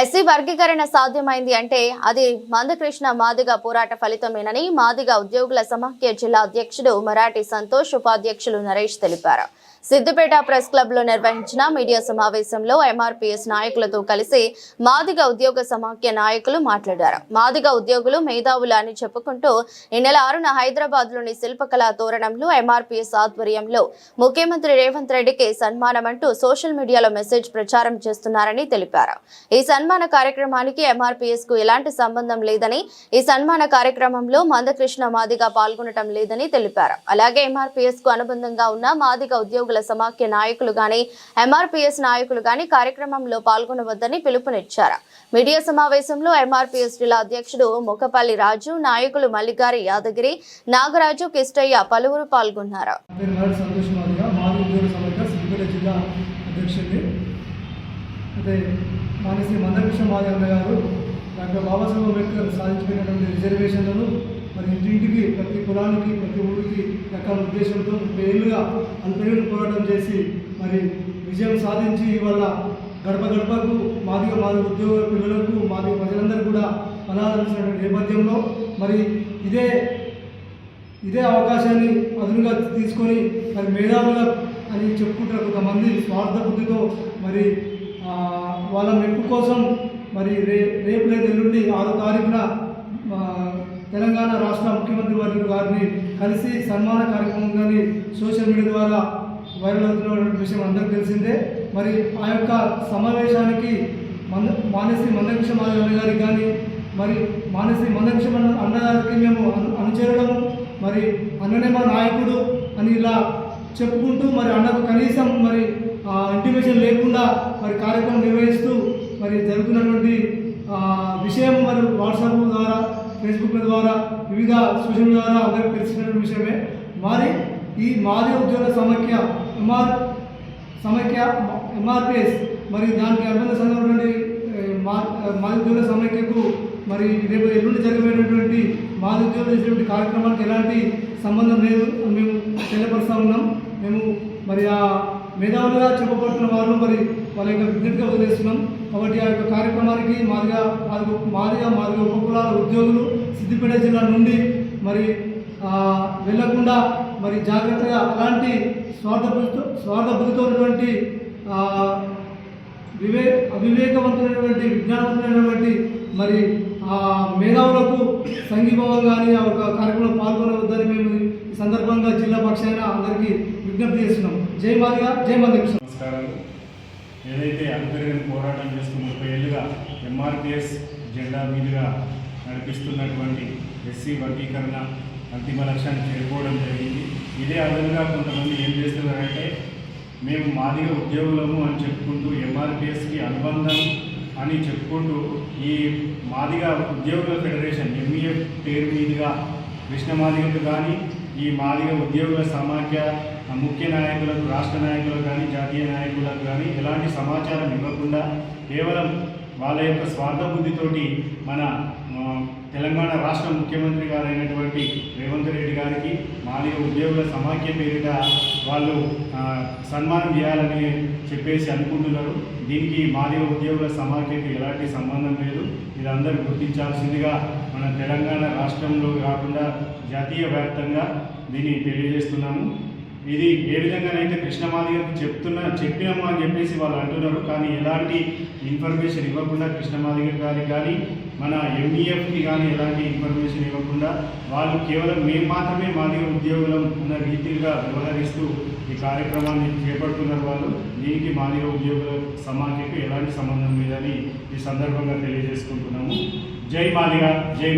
SC వర్గీకరణ సాధ్యమైంది అంటే అది మందకృష్ణ మాదిగ పోరాట ఫలితమేనని మాదిగ ఉద్యోగుల సమాఖ్య జిల్లా అధ్యక్షుడు మరాఠీ సంతోష్, ఉపాధ్యక్షులు నరేష్ తెలిపారు. సిద్దిపేట ప్రెస్ క్లబ్ లో నిర్వహించిన మీడియా సమావేశంలో ఎంఆర్పీఎస్ నాయకులతో కలిసి మాదిగ ఉద్యోగ సమాఖ్య నాయకులు మాట్లాడారు. మాదిగ ఉద్యోగులు మేధావులు అని చెప్పుకుంటూ ఈ నెల 6న హైదరాబాద్ లోని శిల్పకళా తోరణంలో ఎంఆర్పీఎస్ ఆధ్వర్యంలో ముఖ్యమంత్రి రేవంత్ రెడ్డికి సన్మానం అంటూ సోషల్ మీడియాలో మెసేజ్ ప్రచారం చేస్తున్నారని తెలిపారు. ఈ సన్మాన కార్యక్రమానికి ఎంఆర్పీఎస్ కు ఎలాంటి సంబంధం లేదని, ఈ సన్మాన కార్యక్రమంలో మందకృష్ణ మాదిగ పాల్గొనడం లేదని తెలిపారు. అలాగే ఎంఆర్పీఎస్ కు అనుబంధంగా ఉన్న మాదిగ ఉద్యోగుల సమాఖ్య నాయకులు గాని, ఎంఆర్పీఎస్ నాయకులు గాని కార్యక్రమంలో పాల్గొనవద్దని పిలుపునిచ్చారు. మీడియా సమావేశంలో ఎంఆర్పీఎస్ జిల్లా అధ్యక్షుడు ముఖపల్లి రాజు, నాయకులు మల్లిగారి యాదగిరి, నాగరాజు, కిష్టయ్య పలువురు పాల్గొన్నారు. బాబాసాహెబ్ అంబేద్కర్ సాధించుకున్నటువంటి రిజర్వేషన్లను మరి ఇంటింటికి ప్రతి కులానికి ప్రతి ఊరికి రకాల ఉద్దేశంతో 30 ఏళ్ళుగా అల్పేళ్ళు పోరాటం చేసి మరి విజయం సాధించి ఇవాళ గడప గడపకు మాదిగ ఉద్యోగ పిల్లలకు మాదిగ ప్రజలందరూ కూడా ఫలాలించినటువంటి నేపథ్యంలో మరి ఇదే అవకాశాన్ని అదునుగా తీసుకొని మరి మేధావులుగా అని చెప్పుకుంటారు కొంతమంది స్వార్థ బుద్ధితో మరి వాళ్ళ మెప్పు కోసం మరి రేపు లేదా ఎల్లుండి 6వ తారీఖున తెలంగాణ రాష్ట్ర ముఖ్యమంత్రి వర్యులు గారిని కలిసి సన్మాన కార్యక్రమాన్ని సోషల్ మీడియా ద్వారా వైరల్ అవుతున్నటువంటి విషయం అందరికీ తెలిసిందే. మరి ఆ యొక్క సమావేశానికి మానేసి మందకృష్ణ మాదిగ గారికి కానీ మరి మానేసి మందకృష్ణ అన్నగారికి మేము అనుచేరడము, మరి అన్ననే మా నాయకుడు అని ఇలా చెప్పుకుంటూ మరి అన్నకు కనీసం మరి ఇంటిమేషన్ లేకుండా మరి కార్యక్రమం నిర్వహిస్తూ మరి జరుగుతున్నటువంటి విషయం మరి వాట్సాప్ ద్వారా, ఫేస్బుక్ ద్వారా, వివిధ సోషల్ మీడియా ద్వారా అందరికీ తెలిసినటువంటి విషయమే. మరి ఈ మాదిగ ఉద్యోగుల సమాఖ్య ఎంఆర్పీఎస్ మరి దానికి అనుబంధ సంఘమైనటువంటి మాదిగ ఉద్యోగుల సమాఖ్యకు మరి రేపు ఎల్లుండి జరగబోయేటువంటి మాదిగ ఉద్యోగులు చేసేటువంటి కార్యక్రమానికి ఎలాంటి సంబంధం లేదు అని మేము తెలియపరుస్తూ ఉన్నాం. మేము మరి ఆ మేధావులుగా చెప్పబడుతున్న వారు మరి వాళ్ళ యొక్క విజ్ఞప్తిగా వదిలేస్తున్నాం. కాబట్టి ఆ యొక్క కార్యక్రమానికి మాదిగ ఉపకులాల ఉద్యోగులు సిద్దిపేట జిల్లా నుండి మరి వెళ్లకుండా మరి జాగ్రత్తగా అలాంటి స్వార్థబుద్ధితో ఉన్నటువంటి అవివేకవంతులైనటువంటి విజ్ఞానవంతులైనటువంటి మరి మేధావులకు సంఘీభావం కానీ ఆ ఒక కార్యక్రమంలో పాల్గొనవద్దని మేము ఈ సందర్భంగా జిల్లా పక్షాన అందరికీ విజ్ఞప్తి చేస్తున్నాం. జై మాదిగ, జై మందకృష్ణ. నమస్కారాలు. ఏదైతే అల్పేరుగని పోరాటం చేస్తున్న 30 ఏళ్ళుగా ఎంఆర్పీఎస్ జెండా మీదుగా నడిపిస్తున్నటువంటి ఎస్సీ వర్గీకరణ అంతిమ లక్ష్యాన్ని చేరుకోవడం జరిగింది. ఇదే అదనంగా కొంతమంది ఏం చేస్తున్నారంటే మేము మాదిగ ఉద్యోగులము అని చెప్పుకుంటూ ఎంఆర్పీఎస్కి అనుబంధం అని చెప్పుకుంటూ ఈ మాదిగ ఉద్యోగుల ఫెడరేషన్ ఎంఈఎఫ్ పేరు మీదుగా కృష్ణ మాదిగకు కానీ ఈ మాదిగ ఉద్యోగుల సమాఖ్య ముఖ్య నాయకులకు, రాష్ట్ర నాయకులకు కానీ జాతీయ నాయకులకు కానీ ఎలాంటి సమాచారం ఇవ్వకుండా కేవలం వాళ్ళ యొక్క స్వార్థ బుద్ధితోటి మన తెలంగాణ రాష్ట్ర ముఖ్యమంత్రి గారైనటువంటి రేవంత్ రెడ్డి గారికి మాదిగ ఉద్యోగుల సమాఖ్య పేరిట వాళ్ళు సన్మానం చేయాలని చెప్పేసి అనుకుంటున్నారు. దీనికి మాదిగ ఉద్యోగుల సమాఖ్యకి ఎలాంటి సంబంధం లేదు. ఇది అందరూ గుర్తించాల్సిందిగా మన తెలంగాణ రాష్ట్రంలో కాకుండా జాతీయ వ్యాప్తంగా దీన్ని తెలియజేస్తున్నాము. ఇది ఏ విధంగానైతే కృష్ణ మాదిగకి చెప్పినాము అని చెప్పేసి వాళ్ళు అంటున్నారు. కానీ ఎలాంటి ఇన్ఫర్మేషన్ ఇవ్వకుండా కృష్ణ మాదిగ గారికి కానీ మన ఎంఈఎఫ్కి కానీ ఎలాంటి ఇన్ఫర్మేషన్ ఇవ్వకుండా వాళ్ళు కేవలం మేము మాత్రమే మాదిగ ఉద్యోగులం ఉన్న రీతిగా వ్యవహరిస్తూ ఈ కార్యక్రమాన్ని చేపడుతున్నారు. వాళ్ళు దీనికి మాదిగ ఉద్యోగుల సమాఖ్యకు ఎలాంటి సంబంధం లేదని ఈ సందర్భంగా తెలియజేసుకుంటున్నాము. జై మాదిగ, జై